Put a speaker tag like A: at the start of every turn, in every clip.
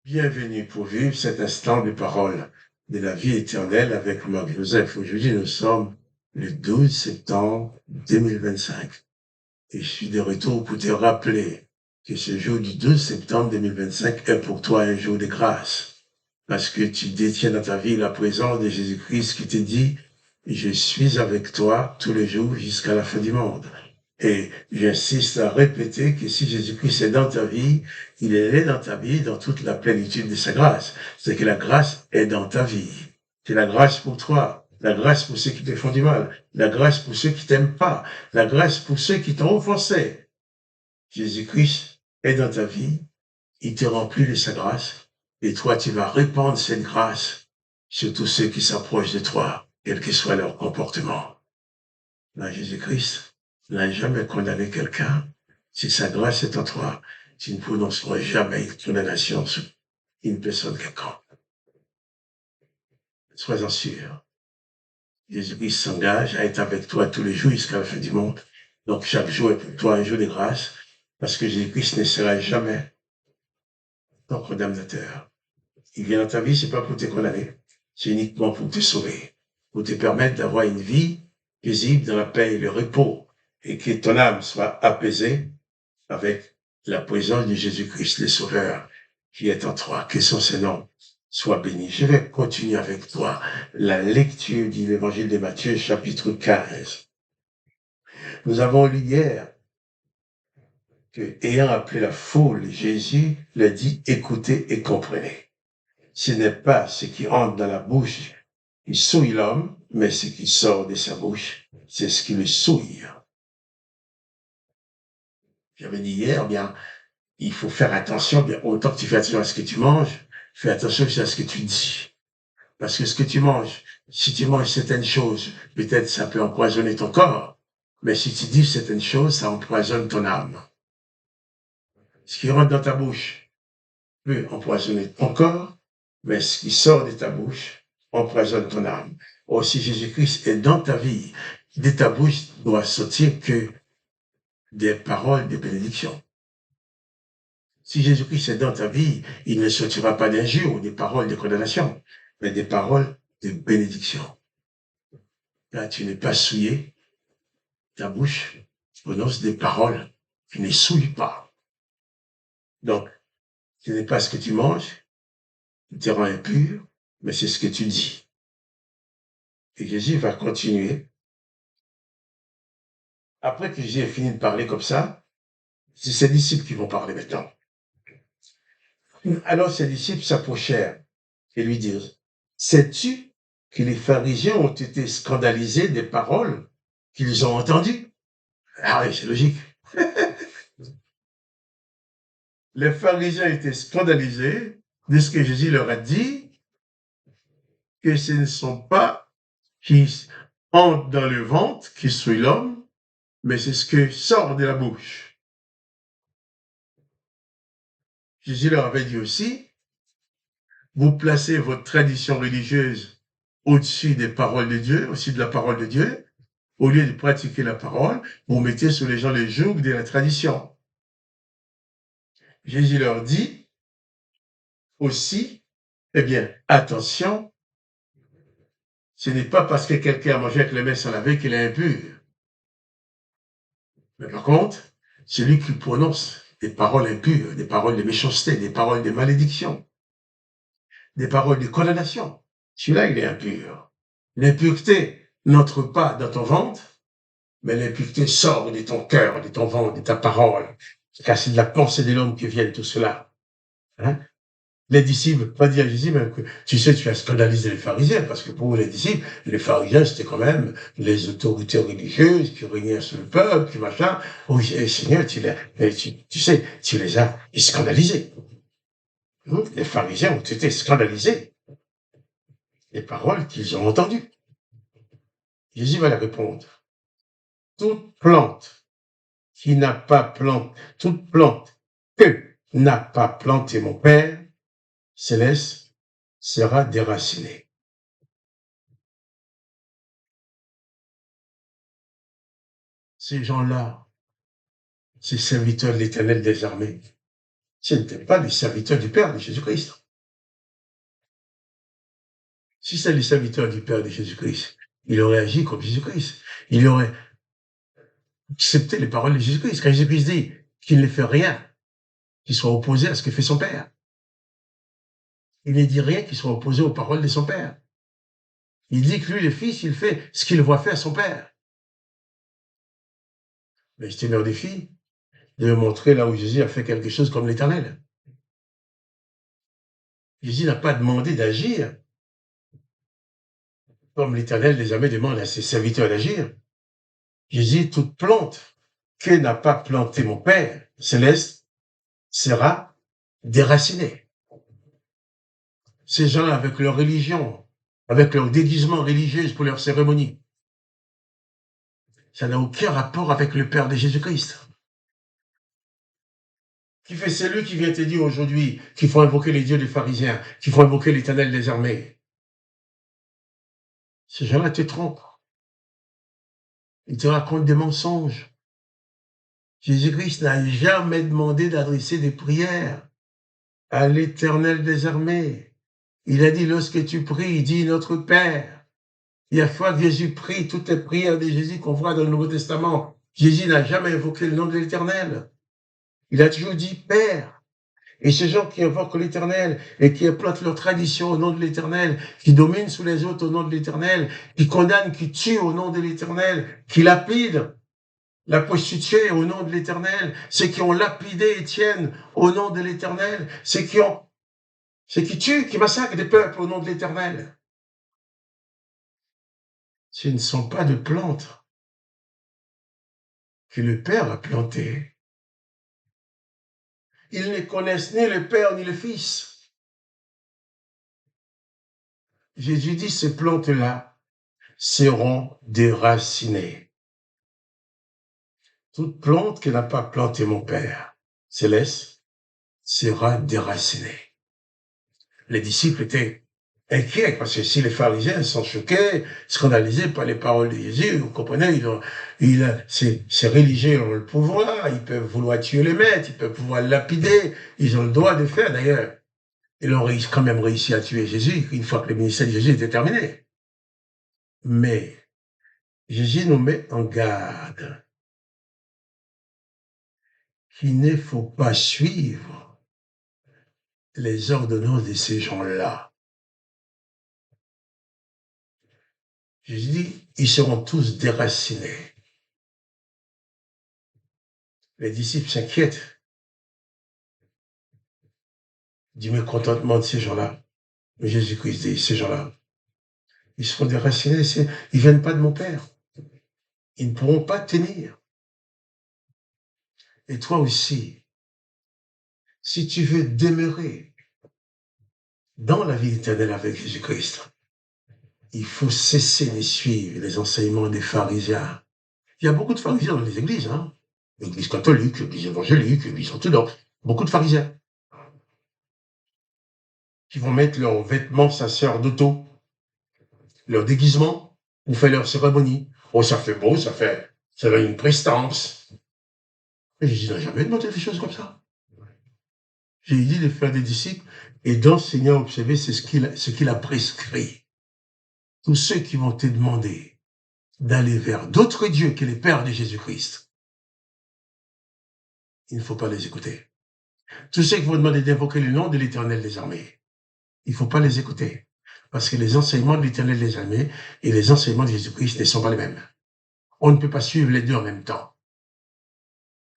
A: Bienvenue pour vivre cet instant de parole de la vie éternelle avec Marc Joseph. Aujourd'hui, nous sommes le 12 septembre 2025. Et je suis de retour pour te rappeler que ce jour du 12 septembre 2025 est pour toi un jour de grâce. Parce que tu détiens dans ta vie la présence de Jésus-Christ qui te dit, je suis avec toi tous les jours jusqu'à la fin du monde. Et j'insiste à répéter que si Jésus-Christ est dans ta vie, il est dans ta vie dans toute la plénitude de sa grâce. C'est que la grâce est dans ta vie. C'est la grâce pour toi, la grâce pour ceux qui te font du mal, la grâce pour ceux qui t'aiment pas, la grâce pour ceux qui t'ont offensé. Jésus-Christ est dans ta vie, il te remplit de sa grâce, et toi tu vas répandre cette grâce sur tous ceux qui s'approchent de toi, quel que soit leur comportement. Là, Jésus-Christ n'a jamais condamné quelqu'un. Si sa grâce est en toi, tu ne prononceras jamais une condamnation sur une personne quelconque. Sois-en sûr. Jésus-Christ s'engage à être avec toi tous les jours jusqu'à la fin du monde. Donc, chaque jour est pour toi un jour de grâce, parce que Jésus-Christ ne sera jamais ton condamnateur. Il vient dans ta vie, c'est pas pour te condamner, c'est uniquement pour te sauver, pour te permettre d'avoir une vie paisible dans la paix et le repos, et que ton âme soit apaisée avec la présence de Jésus-Christ, le Sauveur, qui est en toi, que son Nom soit béni. Je vais continuer avec toi la lecture de l'évangile de Matthieu, chapitre 15. Nous avons lu hier que, ayant appelé la foule, Jésus leur dit, écoutez et comprenez. Ce n'est pas ce qui entre dans la bouche qui souille l'homme, mais ce qui sort de sa bouche, c'est ce qui le souille. J'avais dit hier, bien, il faut faire attention, bien, autant que tu fais attention à ce que tu manges, fais attention aussi à ce que tu dis. Parce que ce que tu manges, si tu manges certaines choses, peut-être ça peut empoisonner ton corps, mais si tu dis certaines choses, ça empoisonne ton âme. Ce qui rentre dans ta bouche peut empoisonner ton corps, mais ce qui sort de ta bouche empoisonne ton âme. Or, si Jésus-Christ est dans ta vie, de ta bouche doit sortir que des paroles de bénédiction. Si Jésus-Christ est dans ta vie, il ne sortira pas d'injures ou des paroles de condamnation, mais des paroles de bénédiction. Là, tu n'es pas souillé, ta bouche prononce des paroles qui ne souillent pas. Donc, ce n'est pas ce que tu manges qui te rend impur, mais c'est ce que tu dis. Et Jésus va continuer. Après que Jésus ait fini de parler comme ça, c'est ses disciples qui vont parler maintenant. Alors ses disciples s'approchèrent et lui dirent, sais-tu que les pharisiens ont été scandalisés des paroles qu'ils ont entendues? Ah oui, c'est logique. Les pharisiens étaient scandalisés de ce que Jésus leur a dit, que ce ne sont pas qui entrent dans le ventre qui souillent l'homme, mais c'est ce que sort de la bouche. Jésus leur avait dit aussi, vous placez votre tradition religieuse au-dessus des paroles de Dieu, au-dessus de la parole de Dieu. Au lieu de pratiquer la parole, vous mettez sur les gens le joug de la tradition. Jésus leur dit aussi, eh bien, attention, ce n'est pas parce que quelqu'un a mangé avec les mains sans laver qu'il est impur. Mais par contre, celui qui prononce des paroles impures, des paroles de méchanceté, des paroles de malédiction, des paroles de condamnation, celui-là, il est impur. L'impureté n'entre pas dans ton ventre, mais l'impureté sort de ton cœur, de ton ventre, de ta parole. Car c'est de la pensée de l'homme que vient tout cela. Hein? Les disciples, pas dire à Jésus, même que tu sais, tu as scandalisé les pharisiens, parce que pour les disciples, les pharisiens, c'était quand même les autorités religieuses qui régnaient sur le peuple, qui machin. Oui, Seigneur, tu sais, tu les as scandalisés. Les pharisiens ont été scandalisés des paroles qu'ils ont entendues. Jésus va leur répondre. Toute plante qui n'a pas planté, toute plante que n'a pas planté mon Père céleste sera déracinée. Ces gens-là, ces serviteurs de l'Éternel des armées, Ce n'étaient pas les serviteurs du Père de Jésus-Christ. Si c'est les serviteurs du Père de Jésus-Christ, il aurait agi comme Jésus-Christ. Il aurait accepté les paroles de Jésus-Christ. Quand Jésus-Christ dit qu'il ne fait rien qui soit opposé à ce que fait son Père, il ne dit rien qui soit opposé aux paroles de son Père. Il dit que lui, le Fils, il fait ce qu'il voit faire son Père. Mais je te mets au défi de me montrer là où Jésus a fait quelque chose comme l'Éternel. Jésus n'a pas demandé d'agir comme l'Éternel désormais demande à ses serviteurs d'agir. Jésus, toute plante que n'a pas planté mon Père céleste sera déracinée. Ces gens-là, avec leur religion, avec leur déguisement religieux pour leur cérémonie, ça n'a aucun rapport avec le Père de Jésus-Christ. Qui fait celui qui vient te dire aujourd'hui qu'il faut invoquer les dieux des pharisiens, qu'il faut invoquer l'Éternel des armées. Ces gens-là te trompent. Ils te racontent des mensonges. Jésus-Christ n'a jamais demandé d'adresser des prières à l'Éternel des armées. Il a dit, lorsque tu pries, dis notre Père. Il y a fois que Jésus prie, toutes les prières de Jésus qu'on voit dans le Nouveau Testament. Jésus n'a jamais évoqué le nom de l'Éternel. Il a toujours dit Père. Et ces gens qui invoquent l'Éternel et qui implantent leur tradition au nom de l'Éternel, qui dominent sous les autres au nom de l'Éternel, qui condamnent, qui tuent au nom de l'Éternel, qui lapident la prostituée au nom de l'Éternel, ceux qui ont lapidé Étienne au nom de l'Éternel, ceux qui tuent, qui massacrent des peuples au nom de l'Éternel. Ce ne sont pas de plantes que le Père a plantées. Ils ne connaissent ni le Père ni le Fils. Jésus dit, ces plantes-là seront déracinées. Toute plante qui n'a pas planté mon Père céleste sera déracinée. Les disciples étaient inquiets parce que si les pharisiens sont choqués, scandalisés par les paroles de Jésus, vous comprenez, ces religieux ont le pouvoir, ils peuvent vouloir tuer les maîtres, ils peuvent vouloir lapider, ils ont le droit de faire d'ailleurs. Ils ont quand même réussi à tuer Jésus une fois que le ministère de Jésus était terminé. Mais Jésus nous met en garde qu'il ne faut pas suivre les ordonnances de ces gens-là. Jésus dit, ils seront tous déracinés. Les disciples s'inquiètent du mécontentement de ces gens-là. Mais Jésus-Christ dit, ces gens-là, ils seront déracinés, ils viennent pas de mon Père. Ils ne pourront pas tenir. Et toi aussi, si tu veux demeurer dans la vie éternelle avec Jésus-Christ, il faut cesser de suivre les enseignements des pharisiens. Il y a beaucoup de pharisiens dans les églises, hein. L'église catholique, l'église évangélique, l'église orthodoxe, beaucoup de pharisiens qui vont mettre leurs vêtements sacerdotal, leur déguisement, pour faire leur cérémonie. Oh, ça fait beau, ça fait une prestance. Et Jésus n'a jamais demandé des choses comme ça. J'ai dit de faire des disciples et d'enseigner à observer, c'est ce qu'il a prescrit. Tous ceux qui vont te demander d'aller vers d'autres dieux que les pères de Jésus-Christ, il ne faut pas les écouter. Tous ceux qui vont demander d'invoquer le nom de l'Éternel des armées, il ne faut pas les écouter. Parce que les enseignements de l'Éternel des armées et les enseignements de Jésus-Christ ne sont pas les mêmes. On ne peut pas suivre les deux en même temps.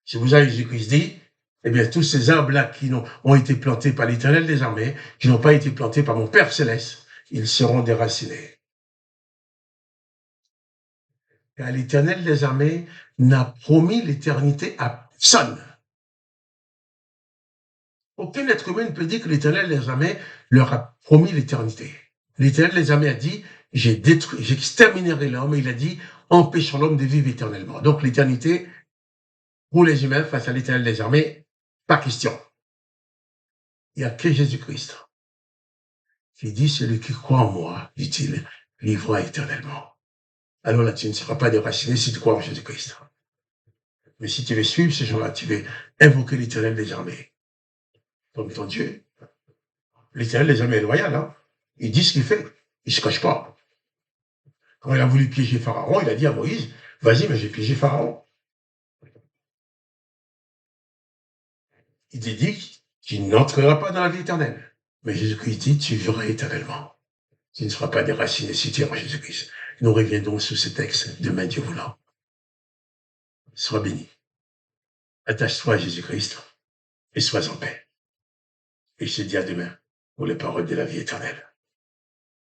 A: Si vous avez Jésus-Christ dit, eh bien, tous ces arbres-là qui ont été plantés par l'Éternel des armées, qui n'ont pas été plantés par mon Père céleste, ils seront déracinés. Car l'Éternel des armées n'a promis l'éternité à personne. Aucun être humain ne peut dire que l'Éternel des armées leur a promis l'éternité. L'Éternel des armées a dit, j'exterminerai l'homme, et il a dit, empêchons l'homme de vivre éternellement. Donc l'éternité, pour les humains, face à l'Éternel des armées, pas question. Il n'y a que Jésus-Christ qui dit, celui qui croit en moi, dit-il, vivra éternellement. Alors là, tu ne seras pas déraciné si tu crois en Jésus-Christ. Mais si tu veux suivre ces gens-là, tu veux invoquer l'Éternel des armées, comme ton Dieu. L'Éternel n'est jamais loyal, hein. Il dit ce qu'il fait. Il se cache pas. Quand il a voulu piéger Pharaon, il a dit à Moïse, vas-y, mais j'ai piégé Pharaon. Il dit qu'il n'entrera pas dans la vie éternelle. Mais Jésus-Christ dit, tu vivras éternellement. Tu ne seras pas déraciné si tu es en Jésus-Christ. Nous reviendrons sur ce texte demain, Dieu voulant. Sois béni. Attache-toi à Jésus-Christ et sois en paix. Et je te dis à demain pour les paroles de la vie éternelle.